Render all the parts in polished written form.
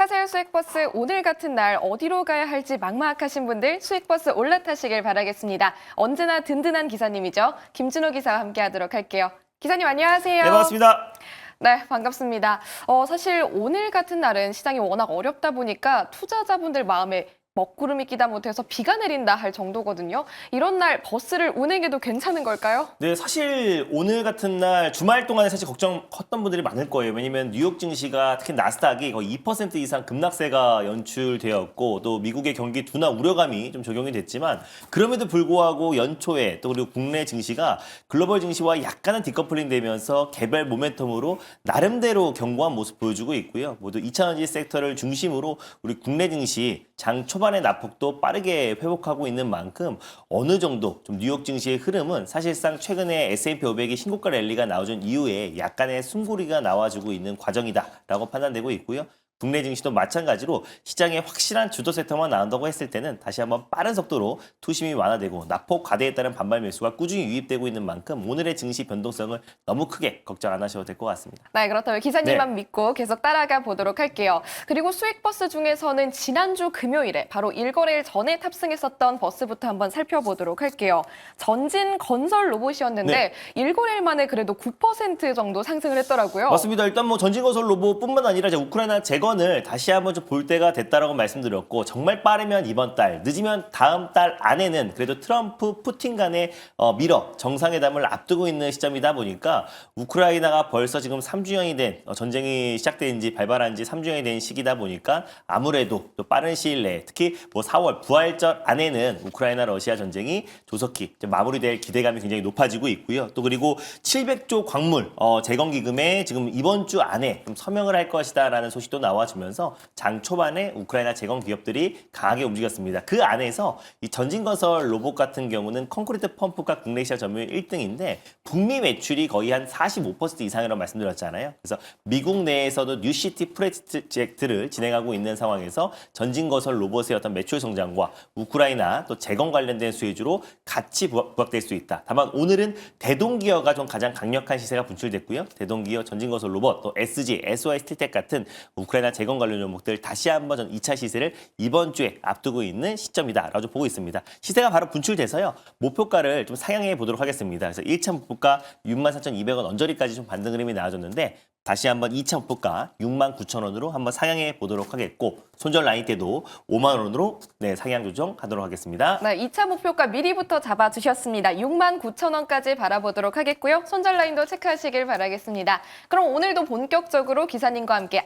카세오 수익버스 오늘 같은 날 어디로 가야 할지 막막하신 분들 수익버스 올라타시길 바라겠습니다. 언제나 든든한 기사님이죠. 김준호 기사와 함께하도록 할게요. 기사님 안녕하세요. 네, 반갑습니다. 네, 반갑습니다. 사실 오늘 같은 날은 시장이 워낙 어렵다 보니까 투자자분들 마음에 먹구름이 끼다 못해서 비가 내린다 할 정도거든요. 이런 날 버스를 운행해도 괜찮은 걸까요? 네, 사실 오늘 같은 날 주말 동안에 사실 걱정 컸던 분들이 많을 거예요. 왜냐면 뉴욕 증시가 특히 나스닥이 거의 2% 이상 급락세가 연출되었고 또 미국의 경기 둔화 우려감이 좀 적용이 됐지만 그럼에도 불구하고 연초에 또 그리고 국내 증시가 글로벌 증시와 약간은 디커플링 되면서 개별 모멘텀으로 나름대로 견고한 모습 보여주고 있고요. 모두 2차전지 섹터를 중심으로 우리 국내 증시 장 초반의 낙폭도 빠르게 회복하고 있는 만큼 어느 정도 좀 뉴욕 증시의 흐름은 사실상 최근에 S&P 500이 신고가 랠리가 나와준 이후에 약간의 숨고리가 나와주고 있는 과정이다라고 판단되고 있고요. 국내 증시도 마찬가지로 시장에 확실한 주도 섹터만 나온다고 했을 때는 다시 한번 빠른 속도로 투심이 완화되고 낙폭 과대에 따른 반발 매수가 꾸준히 유입되고 있는 만큼 오늘의 증시 변동성을 너무 크게 걱정 안 하셔도 될 것 같습니다. 네, 그렇다면 기사님만 믿고 계속 따라가 보도록 할게요. 그리고 수익버스 중에서는 지난주 금요일에 바로 일거래일 전에 탑승했었던 버스부터 한번 살펴보도록 할게요. 전진건설 로봇이었는데 네. 일거래일 만에 그래도 9% 정도 상승을 했더라고요. 맞습니다. 일단 뭐 전진건설 로봇뿐만 아니라 이제 우크라이나 재건을 다시 한번 좀 볼 때가 됐다라고 말씀드렸고 정말 빠르면 이번 달, 늦으면 다음 달 안에는 그래도 트럼프, 푸틴 간의 미러 정상회담을 앞두고 있는 시점이다 보니까 우크라이나가 벌써 지금 3주년이 된 전쟁이 시작된 지 발발한 지 3주년이 된 시기다 보니까 아무래도 또 빠른 시일 내에 특히 뭐 4월 부활절 안에는 우크라이나 러시아 전쟁이 조속히 마무리될 기대감이 굉장히 높아지고 있고요. 또 그리고 700조 광물 재건 기금에 지금 이번 주 안에 좀 서명을 할 것이다라는 소식도 나와주면서 장 초반에 우크라이나 재건 기업들이 강하게 움직였습니다. 그 안에서 이 전진건설 로봇 같은 경우는 콘크리트 펌프가 국내 시장 점유율 1등인데 북미 매출이 거의 한 45% 이상이라고 말씀드렸잖아요. 그래서 미국 내에서도 뉴시티 프로젝트를 진행하고 있는 상황에서 전진건설 로봇의 어떤 매출 성장과 우크라이나 또 재건 관련된 수혜주로 같이 부각될 수 있다. 다만 오늘은 대동기어가 좀 가장 강력한 시세가 분출됐고요. 대동기어, 전진건설 로봇, 또 SG, SY 스틸텍 같은 우크라이나 재건 관련 종목들 다시 한번 전 2차 시세를 이번 주에 앞두고 있는 시점이다라고 보고 있습니다. 시세가 바로 분출돼서요. 목표가를 좀 상향해 보도록 하겠습니다. 그래서 1차 목표가 64,200원 언저리까지 좀 반등 흐름이 나와줬는데 다시 한번 2차 목표가 69,000원으로 한번 상향해 보도록 하겠고 손절 라인 때도 5만 원으로 상향 조정하도록 하겠습니다. 네, 2차 목표가 미리부터 잡아주셨습니다. 69,000원까지 바라보도록 하겠고요. 손절 라인도 체크하시길 바라겠습니다. 그럼 오늘도 본격적으로 기사님과 함께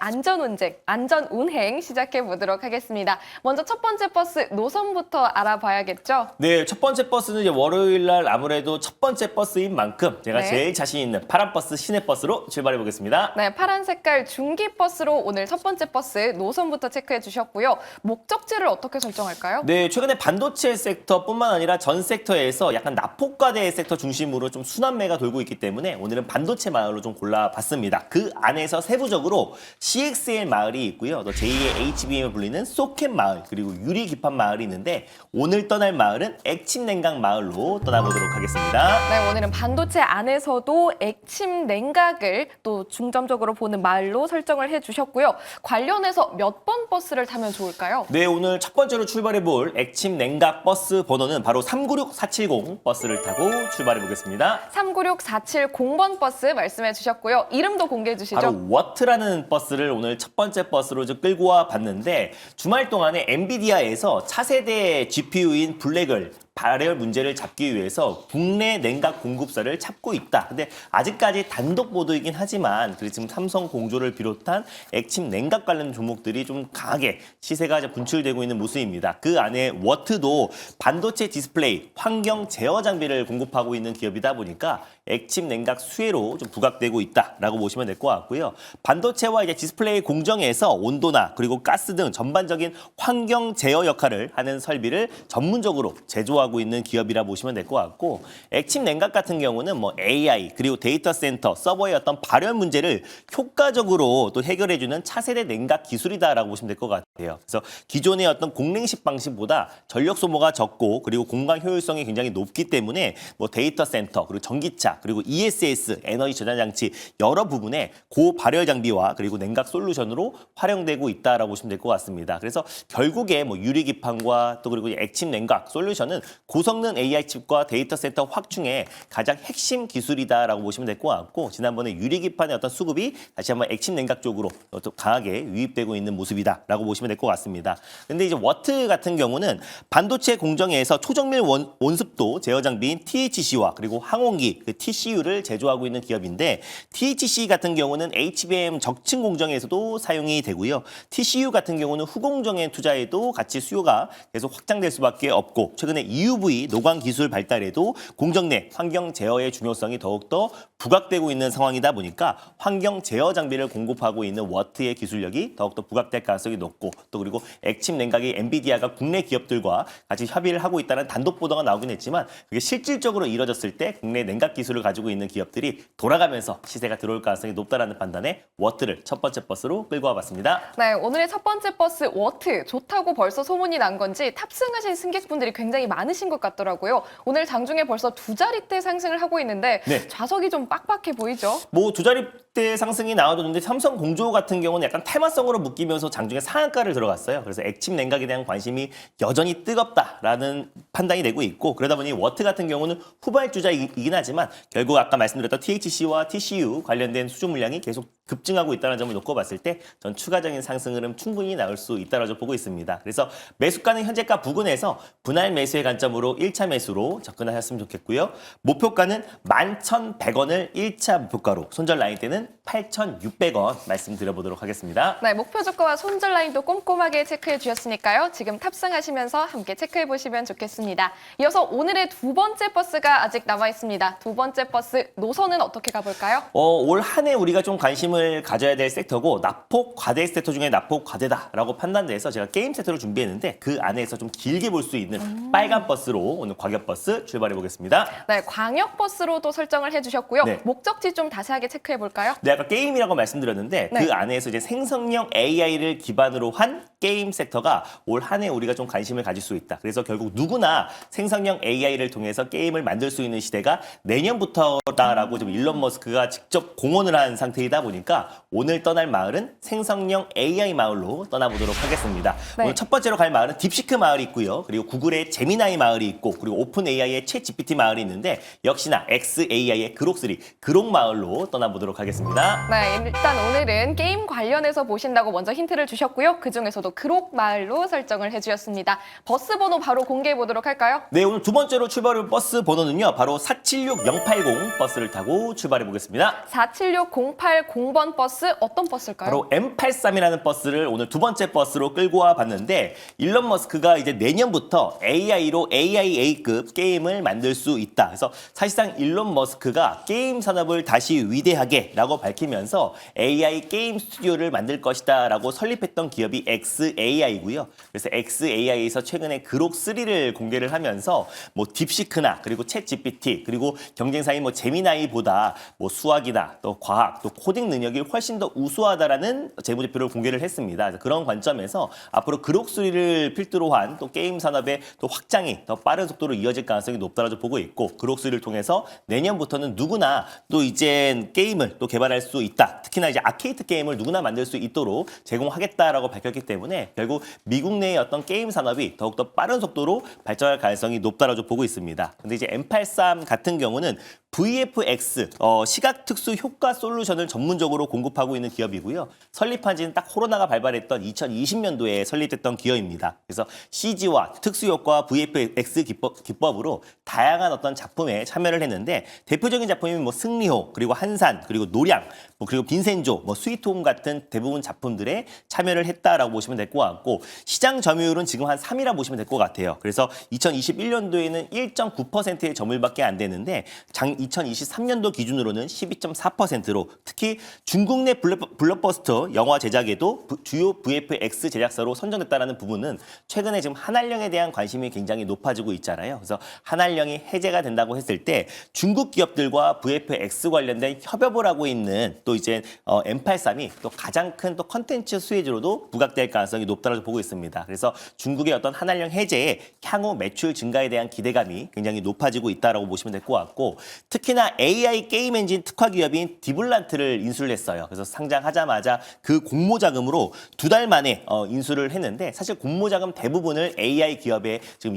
안전운행 시작해 보도록 하겠습니다. 먼저 첫 번째 버스 노선부터 알아봐야겠죠? 네, 첫 번째 버스는 이제 월요일 날 아무래도 첫 번째 버스인 만큼 제가 네. 제일 자신 있는 파란 버스 시내버스로 출발해 보겠습니다. 네, 파란 색깔 중기버스로 오늘 첫 번째 버스 노선부터 체크해 주셨고요. 목적지를 어떻게 설정할까요? 네, 최근에 반도체 섹터뿐만 아니라 전 섹터에서 약간 낙폭과대 섹터 중심으로 좀 순환매가 돌고 있기 때문에 오늘은 반도체 마을로 좀 골라봤습니다. 그 안에서 세부적으로 CXL 마을이 있고요. 또 제2의 HBM을 불리는 소켓 마을 그리고 유리 기판 마을이 있는데 오늘 떠날 마을은 액침 냉각 마을로 떠나보도록 하겠습니다. 네, 오늘은 반도체 안에서도 액침 냉각을 또 중점적으로 보는 마을로 설정을 해주셨고요. 관련해서 몇 번 버스를 타면 좋을까요? 네, 오늘 첫 번째로 출발해볼 액침 냉각 버스 번호는 바로 396470 버스를 타고 출발해 보겠습니다. 396470번 버스 말씀해 주셨고요. 이름도 공개해 주시죠. 바로 워트라는 버스를 오늘 첫 번째 버스로 좀 끌고 와 봤는데 주말 동안에 엔비디아에서 차세대 GPU인 블랙을 발열 문제를 잡기 위해서 국내 냉각 공급사를 찾고 있다. 근데 아직까지 단독 보도이긴 하지만 지금 삼성 공조를 비롯한 액침 냉각 관련 종목들이 좀 강하게 시세가 분출되고 있는 모습입니다. 그 안에 워트도 반도체 디스플레이, 환경 제어 장비를 공급하고 있는 기업이다 보니까 액침 냉각 수혜로 좀 부각되고 있다라고 보시면 될 것 같고요. 반도체와 이제 디스플레이 공정에서 온도나 그리고 가스 등 전반적인 환경 제어 역할을 하는 설비를 전문적으로 제조하고 있는 기업이라 보시면 될 것 같고 액침 냉각 같은 경우는 뭐 AI 그리고 데이터 센터 서버의 어떤 발열 문제를 효과적으로 또 해결해주는 차세대 냉각 기술이다라고 보시면 될 것 같아요. 그래서 기존의 어떤 공랭식 방식보다 전력 소모가 적고 그리고 공간 효율성이 굉장히 높기 때문에 뭐 데이터 센터 그리고 전기차 전기차, 그리고 ESS, 에너지 저장 장치 여러 부분에 고발열 장비와 그리고 냉각 솔루션으로 활용되고 있다라고 보시면 될 것 같습니다. 그래서 결국에 뭐 유리 기판과 또 그리고 액침 냉각 솔루션은 고성능 AI 칩과 데이터 센터 확충의 가장 핵심 기술이다라고 보시면 될 것 같고, 지난번에 유리 기판의 어떤 수급이 다시 한번 액침 냉각 쪽으로 또 강하게 유입되고 있는 모습이다라고 보시면 될 것 같습니다. 근데 이제 워트 같은 경우는 반도체 공정에서 초정밀 온습도 제어 장비인 THC와 그리고 항온기 그 TCU를 제조하고 있는 기업인데, THC 같은 경우는 HBM 적층 공정에서도 사용이 되고요. TCU 같은 경우는 후공정의 투자에도 같이 수요가 계속 확장될 수밖에 없고, 최근에 EUV 노광 기술 발달에도 공정 내 환경 제어의 중요성이 더욱더 부각되고 있는 상황이다 보니까 환경 제어 장비를 공급하고 있는 워트의 기술력이 더욱더 부각될 가능성이 높고, 또 그리고 액침 냉각이 엔비디아가 국내 기업들과 같이 협의를 하고 있다는 단독 보도가 나오긴 했지만, 그게 실질적으로 이뤄졌을 때 국내 냉각 기술을 가지고 있는 기업들이 돌아가면서 시세가 들어올 가능성이 높다라는 판단에 워트를 첫 번째 버스로 끌고 와봤습니다. 네, 오늘의 첫 번째 버스 워트 좋다고 벌써 소문이 난 건지 탑승하신 승객분들이 굉장히 많으신 것 같더라고요. 오늘 장중에 벌써 두 자릿대 상승을 하고 있는데 네. 좌석이 좀 빡빡해 보이죠? 뭐 두 자릿대 상승이 나와줬는데 삼성 공조 같은 경우는 약간 테마성으로 묶이면서 장중에 상한가를 들어갔어요. 그래서 액침 냉각에 대한 관심이 여전히 뜨겁다라는 판단이 되고 있고, 그러다 보니 워트 같은 경우는 후발주자이긴 하지만 결국 아까 말씀드렸던 THC와 TCU 관련된 수주 물량이 계속 급증하고 있다는 점을 놓고 봤을 때 전 추가적인 상승 흐름 충분히 나올 수 있다고 보고 있습니다. 그래서 매수가는 현재가 부근에서 분할 매수의 관점으로 1차 매수로 접근하셨으면 좋겠고요. 목표가는 11,100원을 1차 목표가로, 손절 라인 때는 8,600원 말씀드려보도록 하겠습니다. 네, 목표 주가와 손절 라인도 꼼꼼하게 체크해 주셨으니까요. 지금 탑승하시면서 함께 체크해 보시면 좋겠습니다. 이어서 오늘의 두 번째 버스가 아직 남아 있습니다. 두 번째 버스 노선은 어떻게 가볼까요? 올 한 해 우리가 좀 관심을 가져야 될 섹터고, 납폭 과대 섹터 중에 납폭 과대다라고 판단돼서 제가 게임 섹터를 준비했는데, 그 안에서 좀 길게 볼 수 있는 빨간 버스로 오늘 과격 버스 출발해 보겠습니다. 네, 광역 버스로도 설정을 해주셨고요. 네. 목적지 좀 자세하게 체크해 볼까요? 네, 아까 게임이라고 말씀드렸는데 네. 그 안에서 이제 생성형 AI를 기반으로 한 게임 섹터가 올 한 해 우리가 좀 관심을 가질 수 있다. 그래서 결국 누구나 생성형 AI를 통해서 게임을 만들 수 있는 시대가 내년부터다라고 좀 일론 머스크가 직접 공언을 한 상태이다 보니까 오늘 떠날 마을은 생성형 AI 마을로 떠나보도록 하겠습니다. 네. 오늘 첫 번째로 갈 마을은 딥시크 마을이 있고요. 그리고 구글의 제미나이 마을이 있고, 그리고 오픈 AI의 챗 GPT 마을이 있는데, 역시나 XAI의 그록3 그록 마을로 떠나보도록 하겠습니다. 네, 일단 오늘은 게임 관련해서 보신다고 먼저 힌트를 주셨고요. 그중에서도 그록 마을로 설정을 해주셨습니다. 버스 번호 바로 공개해 보도록 할까요? 네, 오늘 두 번째로 출발할 버스 번호는요, 바로 476080 버스를 타고 출발해 보겠습니다. 476080번 버스 어떤 버스일까요? 바로 M83이라는 버스를 오늘 두 번째 버스로 끌고 와 봤는데, 일론 머스크가 이제 내년부터 AI로 AIA급 게임을 만들 수 있다. 그래서 사실상 일론 머스크가 게임 산업을 다시 위대하게라고 밝히면서 AI 게임 스튜디오를 만들 것이다라고 설립했던 기업이 XAI고요. 그래서 XAI에서 최근에 그록3를 공개를 하면서 뭐 딥시크나 그리고 챗 GPT 그리고 경쟁사인 뭐 제미나이보다 뭐 수학이나 또 과학 또 코딩 능력이 훨씬 더 우수하다라는 재무제표를 공개를 했습니다. 그래서 그런 관점에서 앞으로 그록3를 필두로 한 또 게임 산업의 또 확장이 더 빠른 속도로 이어질 가능성이 높다라고 보고 있고, 그록3를 통해서 내년부터는 누구나 또 이제 게임을 또 개발할 수 있다. 특히나 이제 아케이드 게임을 누구나 만들 수 있도록 제공하겠다라고 밝혔기 때문에 결국 미국 내의 어떤 게임 산업이 더욱더 빠른 속도로 발전할 가능성이 높다라고 보고 있습니다. 근데 이제 M83 같은 경우는 VFX 시각 특수 효과 솔루션을 전문적으로 공급하고 있는 기업이고요. 설립한 지는 딱 코로나가 발발했던 2020년도에 설립됐던 기업입니다. 그래서 CG와 특수 효과 VFX 기법으로 다양한 어떤 작품에 참여를 했는데, 대표적인 작품이 뭐 승리호, 그리고 한산, 그리고 노량, 그리고 빈센조, 스위트홈 같은 대부분 작품들에 참여를 했다라고 보시면 될 것 같고, 시장 점유율은 지금 한 3이라 보시면 될 것 같아요. 그래서 2021년도에는 1.9%의 점유율밖에 안 되는데 2023년도 기준으로는 12.4%로, 특히 중국 내 블록버스터 영화 제작에도 주요 VFX 제작사로 선정됐다는 부분은 최근에 지금 한알령에 대한 관심이 굉장히 높아지고 있잖아요. 그래서 한알령이 해제가 된다고 했을 때 중국 기업들과 VFX 관련된 협업을 하고 있는 또 이제 M83이 또 가장 큰 또 컨텐츠 수혜주로도 부각될 가능성이 높다고 보고 있습니다. 그래서 중국의 어떤 한알령 해제에 향후 매출 증가에 대한 기대감이 굉장히 높아지고 있다고 보시면 될 것 같고, 특히나 AI 게임 엔진 특화 기업인 디블란트를 인수를 했어요. 그래서 상장하자마자 그 공모 자금으로 2달 만에 인수를 했는데 사실 공모 자금 대부분을 AI 기업에 지금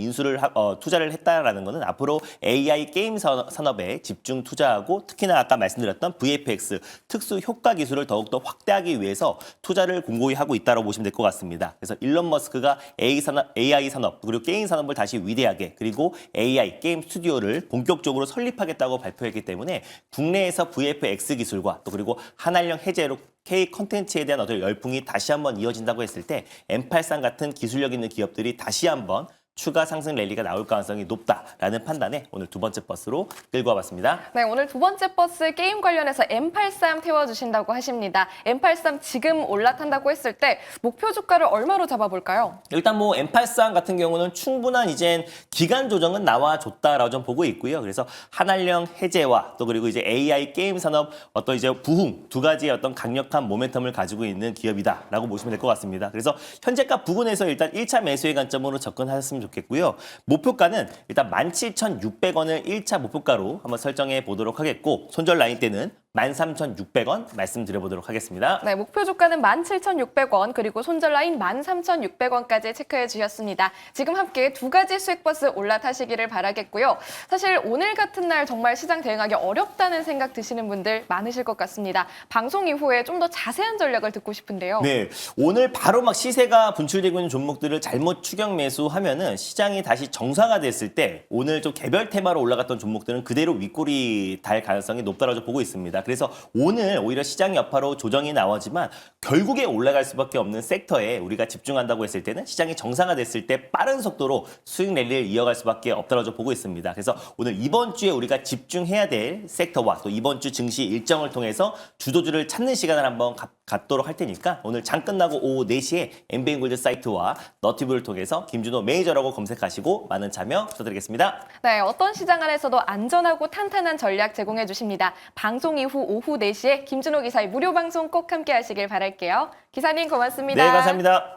투자를 했다라는 것은 앞으로 AI 게임 산업에 집중 투자하고 특히나 아까 말씀드렸던 VFX 특수 효과 기술을 더욱더 확대하기 위해서 투자를 공고히 하고 있다고 보시면 될 것 같습니다. 그래서 일론 머스크가 AI 산업 그리고 게임 산업을 다시 위대하게 그리고 AI 게임 스튜디오를 본격적으로 설립하겠다고 발표했기 때문에 국내에서 VFX 기술과 또 그리고 한한령 해제로 K 컨텐츠에 대한 어떤 열풍이 다시 한번 이어진다고 했을 때 M83 같은 기술력 있는 기업들이 다시 한번 추가 상승 랠리가 나올 가능성이 높다라는 판단에 오늘 두 번째 버스로 끌고 와봤습니다. 네, 오늘 두 번째 버스 게임 관련해서 M83 태워주신다고 하십니다. M83 지금 올라탄다고 했을 때 목표 주가를 얼마로 잡아볼까요? 일단 뭐 M83 같은 경우는 충분한 이젠 기간 조정은 나와줬다라고 좀 보고 있고요. 그래서 한한령 해제와 또 그리고 이제 AI 게임 산업 어떤 이제 부흥 두 가지의 어떤 강력한 모멘텀을 가지고 있는 기업이다라고 보시면 될 것 같습니다. 그래서 현재가 부근에서 일단 1차 매수의 관점으로 접근하셨으면 좋겠고요. 목표가는 일단 17,600원을 1차 목표가로 한번 설정해 보도록 하겠고 손절 라인 때는 13,600원 말씀드려보도록 하겠습니다. 네, 목표 주가는 17,600원 그리고 손절 라인 13,600원까지 체크해 주셨습니다. 지금 함께 두 가지 수익 버스 올라타시기를 바라겠고요. 사실 오늘 같은 날 정말 시장 대응하기 어렵다는 생각 드시는 분들 많으실 것 같습니다. 방송 이후에 좀 더 자세한 전략을 듣고 싶은데요. 네, 오늘 바로 막 시세가 분출되고 있는 종목들을 잘못 추격 매수하면은 시장이 다시 정상화 됐을 때 오늘 좀 개별 테마로 올라갔던 종목들은 그대로 윗골이 달 가능성이 높다고 보고 있습니다. 그래서 오늘 오히려 시장 여파로 조정이 나오지만 결국에 올라갈 수밖에 없는 섹터에 우리가 집중한다고 했을 때는 시장이 정상화됐을 때 빠른 속도로 수익 랠리를 이어갈 수밖에 없다고 보고 있습니다. 그래서 오늘 이번 주에 우리가 집중해야 될 섹터와 또 이번 주 증시 일정을 통해서 주도주를 찾는 시간을 한번 갖도록 할 테니까 오늘 장 끝나고 오후 4시에 엠베인골드 사이트와 너티브를 통해서 김준호 매니저라고 검색하시고 많은 참여 부탁드리겠습니다. 네, 어떤 시장 안에서도 안전하고 탄탄한 전략 제공해 주십니다. 방송 이후 오후 4시에 김준호 기사의 무료 방송 꼭 함께 하시길 바랄게요. 기사님 고맙습니다. 네, 감사합니다.